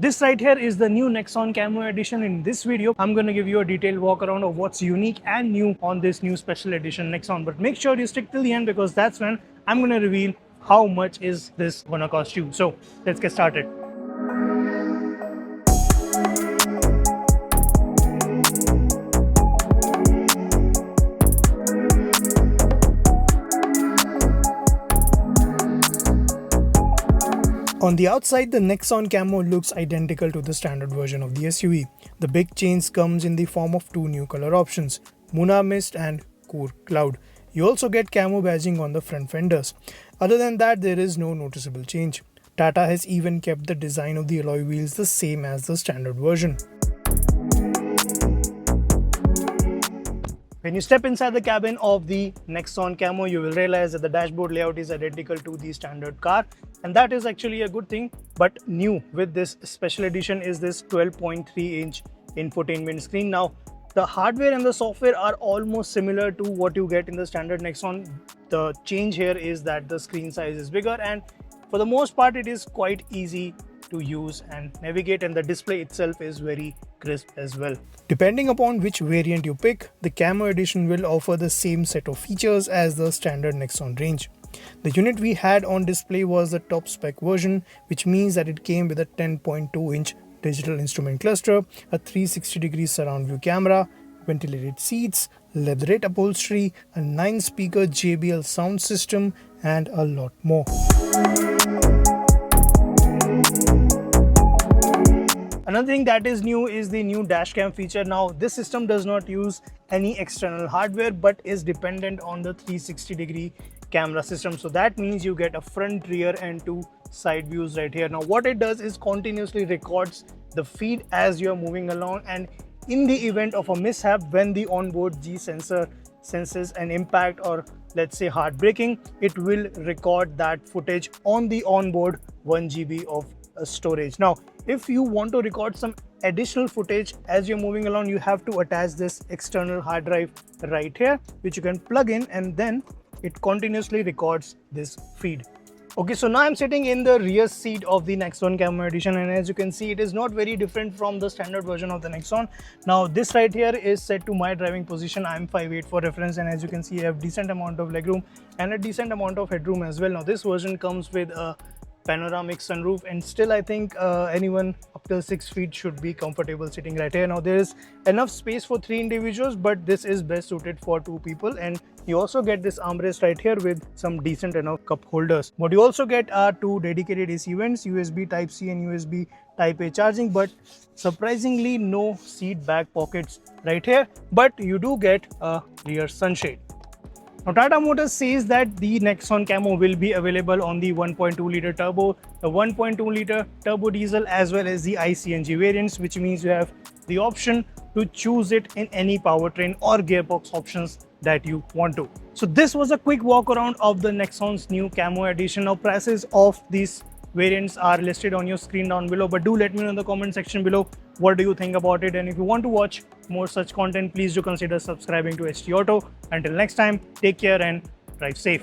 This right here is the new Nexon CAMO Edition. In this video, I'm going to give you a detailed walk around of what's unique and new on this new special edition Nexon. But make sure you stick till the end because that's when I'm going to reveal how much is this going to cost you. So let's get started. On the outside, the Nexon Camo looks identical to the standard version of the SUV. The big change comes in the form of two new color options, Muna Mist and Core Cloud. You also get camo badging on the front fenders. Other than that, there is no noticeable change. Tata has even kept the design of the alloy wheels the same as the standard version. When you step inside the cabin of the Nexon Camo, you will realize that the dashboard layout is identical to the standard car, and that is actually a good thing. But new with this special edition is this 12.3-inch infotainment screen. Now, the hardware and the software are almost similar to what you get in the standard Nexon. The change here is that the screen size is bigger, and for the most part, it is quite easy to use and navigate, and the display itself is very crisp as well. Depending upon which variant you pick, the Camo Edition will offer the same set of features as the standard Nexon range. The unit we had on display was the top spec version, which means that it came with a 10.2-inch digital instrument cluster, a 360-degree surround view camera, ventilated seats, leatherette upholstery, a 9-speaker JBL sound system, and a lot more. Another thing that is new is the new dashcam feature. Now, this system does not use any external hardware but is dependent on the 360-degree camera system. So that means you get a front, rear and two side views right here. Now, what it does is continuously records the feed as you are moving along, and in the event of a mishap, when the onboard G sensor senses an impact or let's say hard braking, it will record that footage on the onboard 1 GB of storage. Now, if you want to record some additional footage as you're moving along, you have to attach this external hard drive right here, which you can plug in, and then it continuously records this feed. Okay, so now I'm sitting in the rear seat of the Nexon Camo Edition, and as you can see, it is not very different from the standard version of the Nexon. Now, this right here is set to my driving position. I'm 5'8" for reference, and as you can see, I have decent amount of legroom and a decent amount of headroom as well. Now, this version comes with a panoramic sunroof, and still I think anyone up till 6 feet should be comfortable sitting right here. Now, there is enough space for 3 individuals, but this is best suited for 2 people, and you also get this armrest right here with some decent enough cup holders. What you also get are 2 dedicated AC vents, USB Type-C and USB Type-A charging, but surprisingly no seat back pockets right here, but you do get a rear sunshade. Now, Tata Motors says that the Nexon Camo will be available on the 1.2-liter turbo, the 1.2-liter turbo diesel, as well as the iCNG variants, which means you have the option to choose it in any powertrain or gearbox options that you want to. So this was a quick walk around of the Nexon's new Camo Edition. Now, prices of these variants are listed on your screen down below, but do let me know in the comment section below what do you think about it, and if you want to watch more such content, please do consider subscribing to HT Auto. Until next time, take care and drive safe.